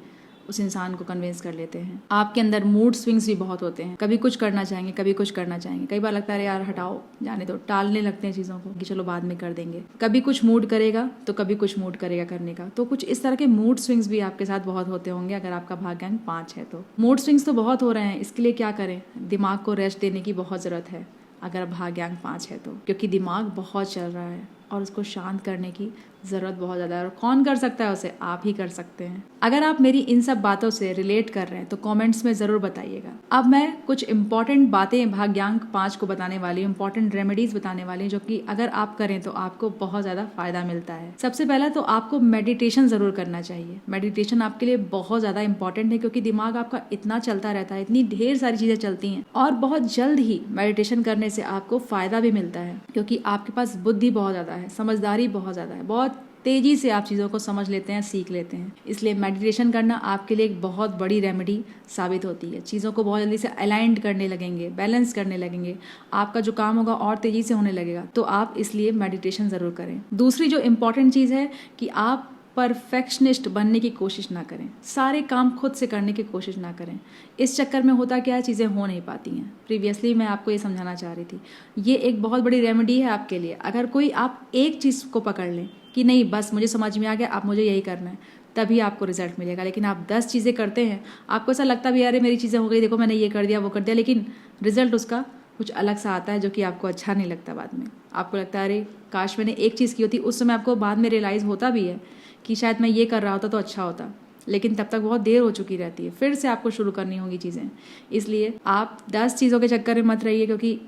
उस इंसान को कन्विंस कर लेते हैं। आपके अंदर मूड स्विंग्स भी बहुत होते हैं, कभी कुछ करना चाहेंगे, कभी कुछ करना चाहेंगे। कई बार लगता है यार हटाओ, जाने दो, टालने लगते हैं चीज़ों को कि चलो बाद में कर देंगे। कभी कुछ मूड करेगा तो कभी कुछ मूड करेगा करने का। तो कुछ इस तरह के मूड स्विंग्स भी आपके साथ बहुत होते होंगे अगर आपका भाग्यांक 5 है तो। मूड स्विंग्स तो बहुत हो रहे हैं, इसके लिए क्या करें? दिमाग को रेस्ट देने की बहुत ज़रूरत है अगर भाग्यांक 5 है तो, क्योंकि दिमाग बहुत चल रहा है और उसको शांत करने की ज़रूरत बहुत ज़्यादा है। और कौन कर सकता है उसे? आप ही कर सकते हैं। अगर आप मेरी इन सब बातों से रिलेट कर रहे हैं तो कमेंट्स में ज़रूर बताइएगा। अब मैं कुछ इंपॉर्टेंट बातें भाग्यांक 5 को बताने वाली हूँ, इंपॉर्टेंट रेमेडीज बताने वाली हूँ जो कि अगर आप करें तो आपको बहुत ज़्यादा फायदा मिलता है। सबसे पहला तो आपको मेडिटेशन ज़रूर करना चाहिए। मेडिटेशन आपके लिए बहुत ज़्यादा इंपॉर्टेंट है क्योंकि दिमाग आपका इतना चलता रहता है, इतनी ढेर सारी चीज़ें चलती हैं और बहुत जल्द ही मेडिटेशन करने से आपको फ़ायदा भी मिलता है क्योंकि आपके पास बुद्धि बहुत ज़्यादा है, समझदारी बहुत ज़्यादा है, बहुत तेजी से आप चीज़ों को समझ लेते हैं, सीख लेते हैं। इसलिए मेडिटेशन करना आपके लिए एक बहुत बड़ी रेमेडी साबित होती है। चीज़ों को बहुत जल्दी से अलाइंड करने लगेंगे, बैलेंस करने लगेंगे, आपका जो काम होगा और तेजी से होने लगेगा। तो आप इसलिए मेडिटेशन ज़रूर करें। दूसरी जो इम्पॉर्टेंट चीज़ है कि आप परफेक्शनिस्ट बनने की कोशिश ना करें, सारे काम खुद से करने की कोशिश ना करें। इस चक्कर में होता क्या है, चीज़ें हो नहीं पाती हैं। प्रीवियसली मैं आपको ये समझाना चाह रही थी, ये एक बहुत बड़ी रेमेडी है आपके लिए। अगर कोई आप एक चीज़ को पकड़ लें कि नहीं बस मुझे समझ में आ गया, अब मुझे यही करना है, तभी आपको रिजल्ट मिलेगा। लेकिन आप 10 चीज़ें करते हैं, आपको ऐसा लगता भी अरे मेरी चीज़ें हो गई, देखो मैंने ये कर दिया वो कर दिया, लेकिन रिजल्ट उसका कुछ अलग सा आता है जो कि आपको अच्छा नहीं लगता। बाद में आपको लगता है अरे काश मैंने एक चीज़ की होती। उस समय आपको बाद में रियलाइज़ होता भी है कि शायद मैं ये कर रहा होता तो अच्छा होता, लेकिन तब तक बहुत देर हो चुकी रहती है। फिर से आपको शुरू करनी होगी चीज़ें। इसलिए आप 10 चीज़ों के चक्कर में मत रहिए क्योंकि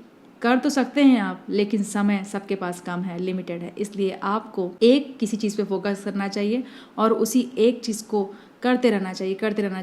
कर तो सकते हैं आप, लेकिन समय सबके पास कम है, लिमिटेड है। इसलिए आपको एक किसी चीज़ पे फोकस करना चाहिए और उसी एक चीज़ को करते रहना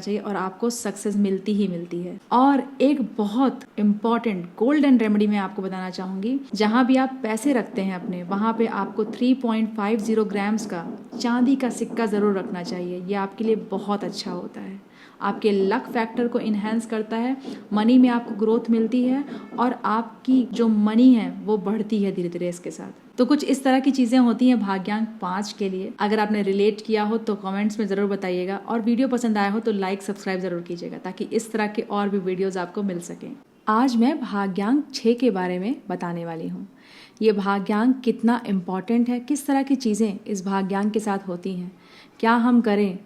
चाहिए और आपको सक्सेस मिलती ही मिलती है। और एक बहुत इंपॉर्टेंट गोल्डन रेमेडी मैं आपको बताना चाहूँगी, जहाँ भी आप पैसे रखते हैं अपने, वहाँ पे आपको 3.50 ग्राम्स का चांदी का सिक्का ज़रूर रखना चाहिए। ये आपके लिए बहुत अच्छा होता है, आपके लक फैक्टर को इन्हेंस करता है, मनी में आपको ग्रोथ मिलती है और आपकी जो मनी है वो बढ़ती है धीरे धीरे इसके साथ। तो कुछ इस तरह की चीज़ें होती हैं भाग्यांक 5 के लिए। अगर आपने रिलेट किया हो तो कमेंट्स में ज़रूर बताइएगा और वीडियो पसंद आया हो तो लाइक सब्सक्राइब ज़रूर कीजिएगा ताकि इस तरह के और भी वीडियोज़ आपको मिल सकें। आज मैं भाग्यांक 6 के बारे में बताने वाली हूँ। ये भाग्यांक कितना इम्पॉर्टेंट है, किस तरह की चीज़ें इस भाग्यांक के साथ होती हैं, क्या हम करें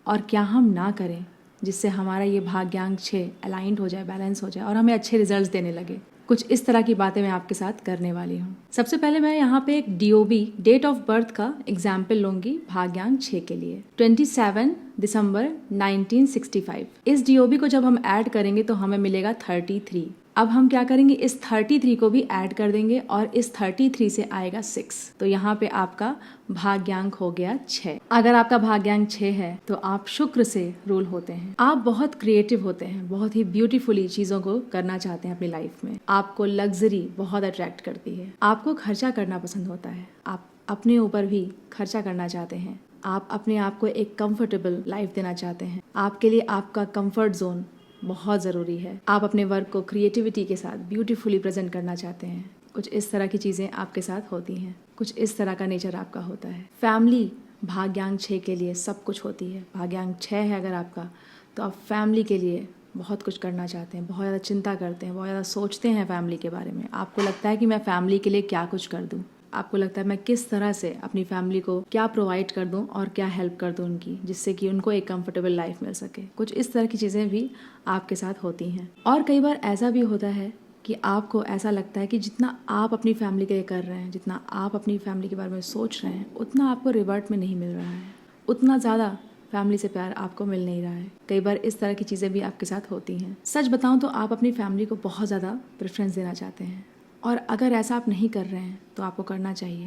और क्या हम ना करें जिससे हमारा ये भाग्यांक 6 अलाइंड हो जाए, बैलेंस हो जाए और हमें अच्छे रिजल्ट्स देने लगे। कुछ इस तरह की बातें मैं आपके साथ करने वाली हूँ। सबसे पहले मैं यहाँ पे एक DOB डेट ऑफ बर्थ का एग्जाम्पल लूंगी भाग्यांक 6 के लिए। 27 दिसंबर 1965। इस DOB को जब हम ऐड करेंगे तो हमें मिलेगा 33। अब हम क्या करेंगे, इस 33 को भी ऐड कर देंगे और इस 33 से आएगा 6, तो यहाँ पे आपका भाग्यांक हो गया 6। अगर आपका भाग्यांक 6 है तो आप शुक्र से रूल होते हैं। आप बहुत क्रिएटिव होते हैं, बहुत ही ब्यूटीफुली चीजों को करना चाहते हैं अपनी लाइफ में। आपको लग्जरी बहुत अट्रैक्ट करती है, आपको खर्चा करना पसंद होता है, आप अपने ऊपर भी खर्चा करना चाहते हैं, आप अपने आप को एक कंफर्टेबल लाइफ देना चाहते हैं। आपके लिए आपका कंफर्ट जोन बहुत ज़रूरी है। आप अपने वर्क को क्रिएटिविटी के साथ ब्यूटीफुली प्रेजेंट करना चाहते हैं। कुछ इस तरह की चीज़ें आपके साथ होती हैं, कुछ इस तरह का नेचर आपका होता है। फैमिली भाग्यांक 6 के लिए सब कुछ होती है। भाग्यांक 6 है अगर आपका तो आप फैमिली के लिए बहुत कुछ करना चाहते हैं, बहुत ज़्यादा चिंता करते हैं, बहुत ज़्यादा सोचते हैं फैमिली के बारे में। आपको लगता है कि मैं फैमिली के लिए क्या कुछ कर दूँ, आपको लगता है मैं किस तरह से अपनी फैमिली को क्या प्रोवाइड कर दूं और क्या हेल्प कर दूं उनकी, जिससे कि उनको एक कंफर्टेबल लाइफ मिल सके। कुछ इस तरह की चीज़ें भी आपके साथ होती हैं। और कई बार ऐसा भी होता है कि आपको ऐसा लगता है कि जितना आप अपनी फैमिली के लिए कर रहे हैं, जितना आप अपनी फैमिली के बारे में सोच रहे हैं, उतना आपको रिवर्ट में नहीं मिल रहा है, उतना ज़्यादा फैमिली से प्यार आपको मिल नहीं रहा है। कई बार इस तरह की चीज़ें भी आपके साथ होती हैं। सच बताऊं तो आप अपनी फैमिली को बहुत ज़्यादा प्रेफरेंस देना चाहते हैं और अगर ऐसा आप नहीं कर रहे हैं तो आपको करना चाहिए,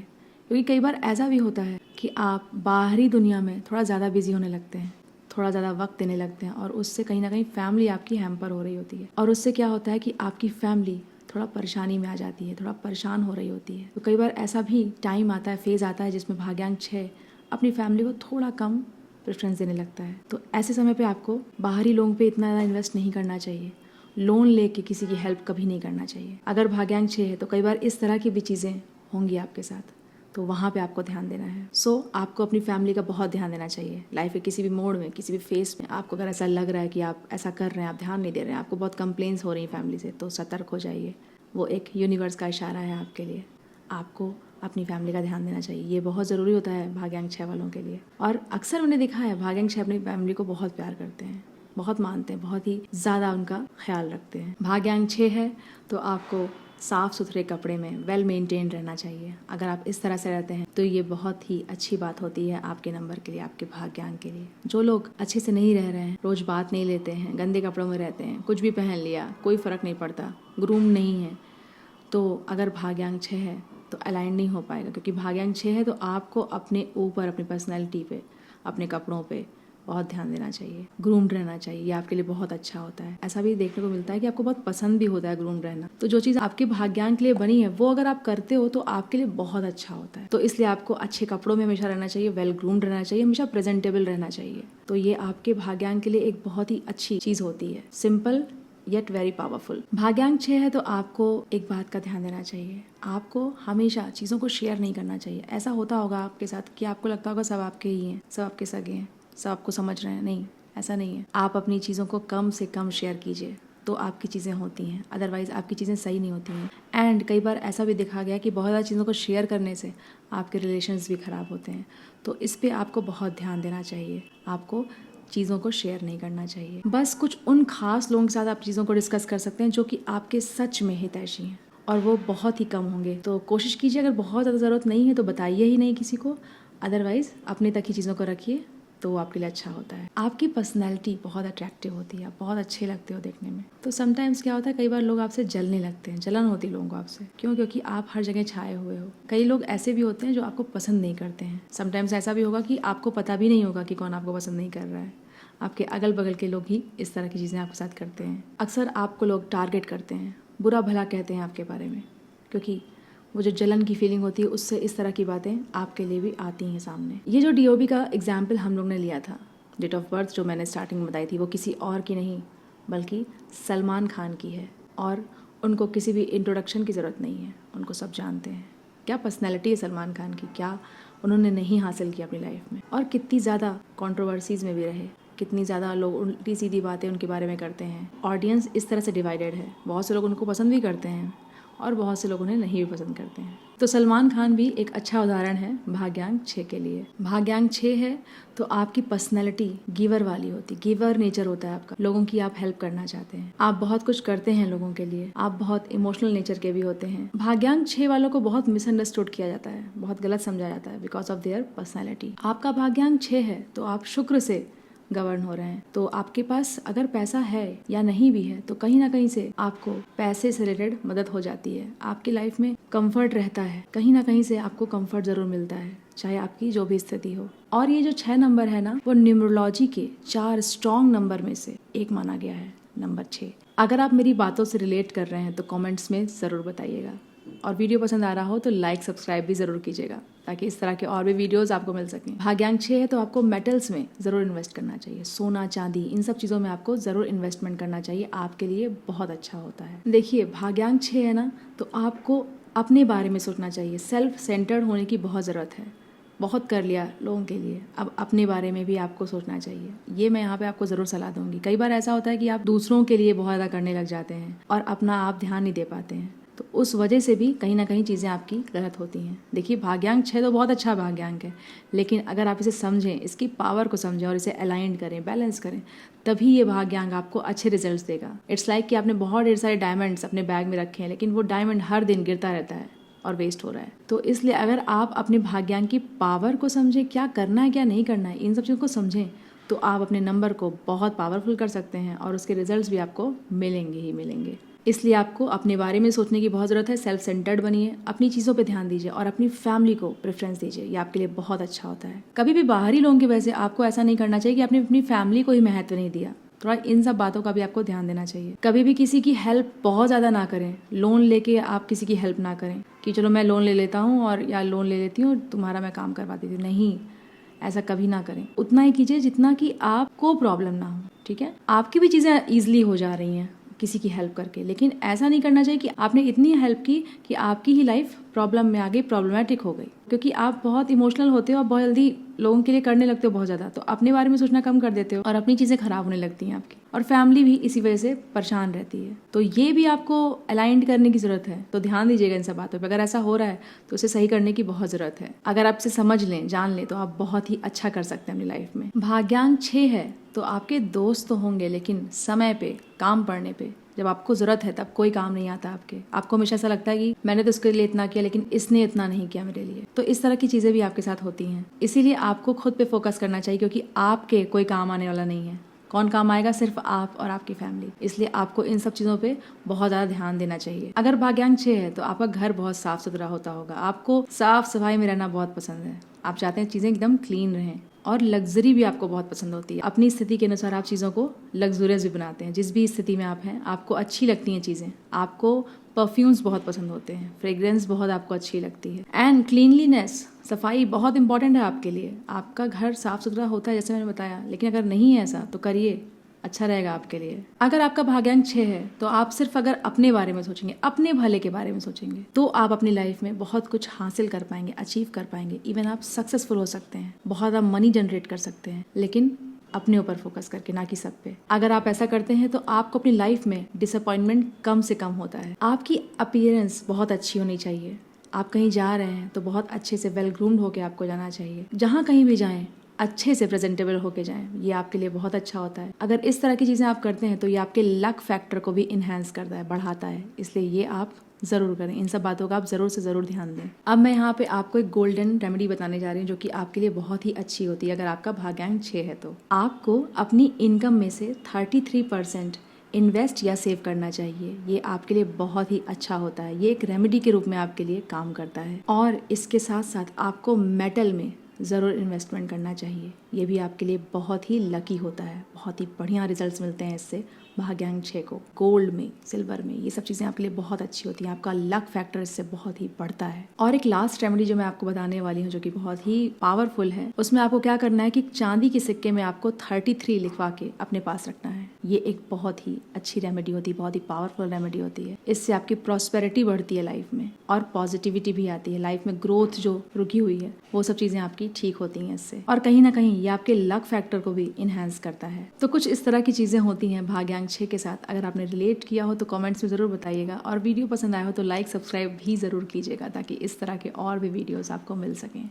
क्योंकि कई बार ऐसा भी होता है कि आप बाहरी दुनिया में थोड़ा ज़्यादा बिजी होने लगते हैं थोड़ा ज़्यादा वक्त देने लगते हैं और उससे कहीं ना कहीं फैमिली आपकी हैम्पर हो रही होती है। और उससे क्या होता है कि आपकी फैमिली थोड़ा परेशानी में आ जाती है, थोड़ा परेशान हो रही होती है। तो कई बार ऐसा भी टाइम आता है, फेज़ आता है जिसमें भाग्यांक 6 अपनी फैमिली को थोड़ा कम प्रेफरेंस देने लगता है। तो ऐसे समय पे आपको बाहरी लोगों पे इतना ज़्यादा इन्वेस्ट नहीं करना चाहिए। लोन लेके किसी की हेल्प कभी नहीं करना चाहिए। अगर भाग्यांक 6 है तो कई बार इस तरह की भी चीज़ें होंगी आपके साथ, तो वहाँ पे आपको ध्यान देना है। आपको अपनी फैमिली का बहुत ध्यान देना चाहिए। लाइफ के किसी भी मोड़ में, किसी भी फेस में आपको अगर ऐसा लग रहा है कि आप ऐसा कर रहे हैं, आप ध्यान नहीं दे रहे हैं, आपको बहुत कंप्लेंट्स हो रही हैं फैमिली से, तो सतर्क हो जाइए। वो एक यूनिवर्स का इशारा है आपके लिए। आपको अपनी फैमिली का ध्यान देना चाहिए। ये बहुत ज़रूरी होता है भाग्यांक 6 वालों के लिए। और अक्सर मैंने देखा है भाग्यांक 6 अपनी फैमिली को बहुत प्यार करते हैं, बहुत मानते हैं, बहुत ही ज़्यादा उनका ख्याल रखते हैं। भाग्यांक 6 है तो आपको साफ़ सुथरे कपड़े में वेल मेंटेन रहना चाहिए। अगर आप इस तरह से रहते हैं तो ये बहुत ही अच्छी बात होती है आपके नंबर के लिए, आपके भाग्यांक के लिए। जो लोग अच्छे से नहीं रह रहे हैं, रोज़ बात नहीं लेते हैं, गंदे कपड़ों में रहते हैं, कुछ भी पहन लिया कोई फ़र्क नहीं पड़ता, ग्रूम नहीं है, तो अगर भाग्यांक 6 है तो अलाइन नहीं हो पाएगा। क्योंकि भाग्यांक 6 है तो आपको अपने ऊपर, अपनी पर्सनैलिटी पे, अपने कपड़ों पे बहुत ध्यान देना चाहिए। ग्रूम्ड रहना चाहिए, ये आपके लिए बहुत अच्छा होता है। ऐसा भी देखने को मिलता है कि आपको बहुत पसंद भी होता है ग्रूम्ड रहना। तो जो चीज़ आपके भाग्यांक के लिए बनी है वो अगर आप करते हो तो आपके लिए बहुत अच्छा होता है। तो इसलिए आपको अच्छे कपड़ों में हमेशा रहना चाहिए, वेल ग्रूम्ड रहना चाहिए, हमेशा प्रेजेंटेबल रहना चाहिए। तो ये आपके भाग्यांक के लिए एक बहुत ही अच्छी चीज़ होती है। Simple yet very powerful. भाग्यांक 6 है तो आपको एक बात का ध्यान देना चाहिए। आपको हमेशा चीज़ों को शेयर नहीं करना चाहिए। ऐसा होता होगा आपके साथ कि आपको लगता होगा सब आपके ही हैं, सब आपके सगे हैं, सब आपको समझ रहे हैं। नहीं, ऐसा नहीं है। आप अपनी चीज़ों को कम से कम शेयर कीजिए तो आपकी चीज़ें होती हैं, अदरवाइज़ आपकी चीज़ें सही नहीं होती हैं। एंड कई बार ऐसा भी देखा गया कि बहुत ज़्यादा चीज़ों को शेयर करने से आपके रिलेशंस भी ख़राब होते हैं। तो इस पर आपको बहुत ध्यान देना चाहिए। आपको चीज़ों को शेयर नहीं करना चाहिए। बस कुछ उन खास लोगों के साथ आप चीज़ों को डिस्कस कर सकते हैं जो कि आपके सच में हितैषी हैं, और वो बहुत ही कम होंगे। तो कोशिश कीजिए, अगर बहुत ज़्यादा ज़रूरत नहीं है तो बताइए ही नहीं किसी को, अदरवाइज़ अपने तक ही चीज़ों को रखिए तो वो आपके लिए अच्छा होता है। आपकी पर्सनैलिटी बहुत अट्रैक्टिव होती है, आप बहुत अच्छे लगते हो देखने में। तो समटाइम्स क्या होता है, कई बार लोग आपसे जलने लगते हैं, जलन होती है लोगों को आपसे। क्यों? क्योंकि आप हर जगह छाए हुए हो। कई लोग ऐसे भी होते हैं जो आपको पसंद नहीं करते हैं। समटाइम्स ऐसा भी होगा कि आपको पता भी नहीं होगा कि कौन आपको पसंद नहीं कर रहा है। आपके अगल बगल के लोग ही इस तरह की चीज़ें आपके साथ करते हैं। अक्सर आपको लोग टारगेट करते हैं, बुरा भला कहते हैं आपके बारे में, क्योंकि वो जो जलन की फीलिंग होती है उससे इस तरह की बातें आपके लिए भी आती हैं सामने। ये जो DOB का एग्जाम्पल हम लोग ने लिया था, डेट ऑफ बर्थ जो मैंने स्टार्टिंग में बताई थी, वो किसी और की नहीं बल्कि सलमान खान की है। और उनको किसी भी इंट्रोडक्शन की ज़रूरत नहीं है, उनको सब जानते हैं। क्या पर्सनैलिटी है सलमान खान की, क्या उन्होंने नहीं हासिल किया अपनी लाइफ में, और कितनी ज़्यादा कंट्रोवर्सीज़ में भी रहे, कितनी ज़्यादा लोग उल्टी सीधी बातें उनके बारे में करते हैं। ऑडियंस इस तरह से डिवाइडेड है, बहुत से लोग उनको पसंद भी करते हैं और बहुत से लोग उन्हें नहीं भी पसंद करते हैं। तो सलमान खान भी एक अच्छा उदाहरण है भाग्यांक 6 के लिए। भाग्यांक 6 है तो आपकी पर्सनैलिटी गिवर वाली होती, गिवर नेचर होता है आपका। लोगों की आप हेल्प करना चाहते हैं, आप बहुत कुछ करते हैं लोगों के लिए, आप बहुत इमोशनल नेचर के भी होते हैं। भाग्यांक 6 वालों को बहुत मिसअंडरस्टूड किया जाता है, बहुत गलत समझा जाता है बिकॉज ऑफ देयर पर्सनैलिटी। आपका भाग्यांक 6 है तो आप शुक्र से गवर्न हो रहे हैं। तो आपके पास अगर पैसा है या नहीं भी है तो कहीं ना कहीं से आपको पैसे से रिलेटेड मदद हो जाती है। आपकी लाइफ में कंफर्ट रहता है, कहीं ना कहीं से आपको कंफर्ट जरूर मिलता है, चाहे आपकी जो भी स्थिति हो। और ये जो 6 नंबर है ना, वो न्यूमरोलॉजी के 4 स्ट्रॉन्ग नंबर में से एक माना गया है, नंबर 6। अगर आप मेरी बातों से रिलेट कर रहे हैं तो कमेंट्स में ज़रूर बताइएगा, और वीडियो पसंद आ रहा हो तो लाइक सब्सक्राइब भी ज़रूर कीजिएगा ताकि इस तरह के और भी वीडियोस आपको मिल सकें। भाग्यांक 6 है तो आपको मेटल्स में ज़रूर इन्वेस्ट करना चाहिए, सोना चांदी इन सब चीज़ों में आपको ज़रूर इन्वेस्टमेंट करना चाहिए, आपके लिए बहुत अच्छा होता है। देखिए भाग्यांक 6 है ना, तो आपको अपने बारे में सोचना चाहिए। सेल्फ सेंटर्ड होने की बहुत ज़रूरत है। बहुत कर लिया लोगों के लिए, अब अपने बारे में भी आपको सोचना चाहिए। ये मैं यहाँ पे आपको ज़रूर सलाह दूंगी। कई बार ऐसा होता है कि आप दूसरों के लिए बहुत ज़्यादा करने लग जाते हैं और अपना आप ध्यान नहीं दे पाते हैं, तो उस वजह से भी कहीं ना कहीं चीज़ें आपकी गलत होती हैं। देखिए भाग्यांक 6 तो बहुत अच्छा भाग्यांक है, लेकिन अगर आप इसे समझें, इसकी पावर को समझें और इसे अलाइन करें, बैलेंस करें, तभी ये भाग्यांक आपको अच्छे रिजल्ट्स देगा। इट्स लाइक कि आपने बहुत ढेर सारे डायमंड्स अपने बैग में रखे हैं, लेकिन वो डायमंड हर दिन गिरता रहता है और वेस्ट हो रहा है। तो इसलिए अगर आप अपने भाग्यांक की पावर को समझें, क्या करना है क्या नहीं करना है, इन सब चीज़ों को समझें, तो आप अपने नंबर को बहुत पावरफुल कर सकते हैं और उसके रिजल्ट्स भी आपको मिलेंगे ही मिलेंगे। इसलिए आपको अपने बारे में सोचने की बहुत ज़रूरत है। सेल्फ सेंटर्ड बनिए, अपनी चीज़ों पे ध्यान दीजिए और अपनी फैमिली को प्रेफरेंस दीजिए। ये आपके लिए बहुत अच्छा होता है। कभी भी बाहरी लोगों की वजह से आपको ऐसा नहीं करना चाहिए कि आपने अपनी फैमिली को ही महत्व नहीं दिया। थोड़ा इन सब बातों का भी आपको ध्यान देना चाहिए। कभी भी किसी की हेल्प बहुत ज़्यादा ना करें। लोन लेके आप किसी की हेल्प ना करें कि चलो मैं लोन ले लेता हूँ और या लोन ले लेती हूँ, तुम्हारा मैं काम करवा देती हूँ। नहीं, ऐसा कभी ना करें। उतना ही कीजिए जितना कि आपको प्रॉब्लम ना हो। ठीक है, आपकी भी चीज़ें ईजिली हो जा रही हैं किसी की हेल्प करके, लेकिन ऐसा नहीं करना चाहिए कि आपने इतनी हेल्प की कि आपकी ही लाइफ प्रॉब्लम में आ गई, प्रॉब्लमेटिक हो गई। क्योंकि आप बहुत इमोशनल होते हो और बहुत जल्दी लोगों के लिए करने लगते हो बहुत ज़्यादा, तो अपने बारे में सोचना कम कर देते हो और अपनी चीज़ें खराब होने लगती हैं आपकी, और फैमिली भी इसी वजह से परेशान रहती है। तो ये भी आपको अलाइंड करने की ज़रूरत है। तो ध्यान दीजिएगा इन सब बातों पर। अगर ऐसा हो रहा है तो उसे सही करने की बहुत ज़रूरत है। अगर आप इसे समझ लें, जान लें, तो आप बहुत ही अच्छा कर सकते हैं अपनी लाइफ में। भाग्यांक 6 है तो आपके दोस्त तो होंगे, लेकिन समय पे, काम पड़ने पे, जब आपको ज़रूरत है तब कोई काम नहीं आता आपके। आपको हमेशा ऐसा लगता है कि मैंने तो उसके लिए इतना किया लेकिन इसने इतना नहीं किया मेरे लिए। तो इस तरह की चीज़ें भी आपके साथ होती हैं। इसीलिए आपको खुद पे फोकस करना चाहिए, क्योंकि आपके कोई काम आने वाला नहीं है। कौन काम आएगा? सिर्फ आप और आपकी फैमिली। इसलिए आपको इन सब चीज़ों पे बहुत ज़्यादा ध्यान देना चाहिए। अगर भाग्यांक 6 है तो आपका घर बहुत साफ सुथरा होता होगा। आपको साफ सफाई में रहना बहुत पसंद है। आप चाहते हैं चीज़ें एकदम क्लीन रहें, और लग्जरी भी आपको बहुत पसंद होती है। अपनी स्थिति के अनुसार आप चीज़ों को लग्जूरियस भी बनाते हैं। जिस भी स्थिति में आप हैं, आपको अच्छी लगती हैं चीज़ें। आपको परफ्यूम्स बहुत पसंद होते हैं, फ्रेग्रेंस बहुत आपको अच्छी लगती है। एंड क्लीनलीनेस, सफाई बहुत इंपॉर्टेंट है आपके लिए। आपका घर साफ सुथरा होता है जैसे मैंने बताया, लेकिन अगर नहीं है ऐसा तो करिए, अच्छा रहेगा आपके लिए। अगर आपका भाग्यांक 6 है तो आप सिर्फ अगर अपने बारे में सोचेंगे, अपने भले के बारे में सोचेंगे, तो आप अपनी लाइफ में बहुत कुछ हासिल कर पाएंगे, अचीव कर पाएंगे। इवन आप सक्सेसफुल हो सकते हैं, बहुत आप मनी जनरेट कर सकते हैं, लेकिन अपने ऊपर फोकस करके, ना कि सब पे। अगर आप ऐसा करते हैं तो आपको अपनी लाइफ में डिसअपॉइंटमेंट कम से कम होता है। आपकी अपीयरेंस बहुत अच्छी होनी चाहिए। आप कहीं जा रहे हैं तो बहुत अच्छे से वेल ग्रूम्ड होके आपको जाना चाहिए। जहाँ कहीं भी जाएं अच्छे से प्रेजेंटेबल होके जाएं, ये आपके लिए बहुत अच्छा होता है। अगर इस तरह की चीज़ें आप करते हैं तो ये आपके लक फैक्टर को भी इन्हेंस करता है, बढ़ाता है। इसलिए ये आप ज़रूर करें। इन सब बातों का आप ज़रूर से ज़रूर ध्यान दें। अब मैं यहाँ पे आपको एक गोल्डन रेमेडी बताने जा रही हूँ जो कि आपके लिए बहुत ही अच्छी होती है। अगर आपका भाग्यांक 6 है तो आपको अपनी इनकम में से 33% इन्वेस्ट या सेव करना चाहिए। ये आपके लिए बहुत ही अच्छा होता है। ये एक रेमेडी के रूप में आपके लिए काम करता है। और इसके साथ साथ आपको मेटल में ज़रूर इन्वेस्टमेंट करना चाहिए। ये भी आपके लिए बहुत ही लकी होता है। बहुत ही बढ़िया रिजल्ट्स मिलते हैं इससे भाग्यांक 6 को। गोल्ड में, सिल्वर में, ये सब चीज़ें आपके लिए बहुत अच्छी होती हैं। आपका लक फैक्टर इससे बहुत ही बढ़ता है। और एक लास्ट रेमेडी जो मैं आपको बताने वाली हूँ जो कि बहुत ही पावरफुल है, उसमें आपको क्या करना है कि चांदी के सिक्के में आपको 33 लिखवा के अपने पास रखना है। ये एक बहुत ही अच्छी रेमेडी होती है, बहुत ही पावरफुल रेमेडी होती है। इससे आपकी प्रॉस्पेरिटी बढ़ती है लाइफ में, और पॉजिटिविटी भी आती है। लाइफ में ग्रोथ जो रुकी हुई है वो सब चीज़ें आपकी ठीक होती हैं इससे। और कहीं ना कहीं ये आपके लक फैक्टर को भी इन्हेंस करता है। तो कुछ इस तरह की चीज़ें होती हैं भाग्यांक 6 के साथ। अगर आपने रिलेट किया हो तो कमेंट्स में ज़रूर बताइएगा, और वीडियो पसंद आया हो तो लाइक सब्सक्राइब भी ज़रूर कीजिएगा, ताकि इस तरह के और भी वीडियोज़ आपको मिल सकें।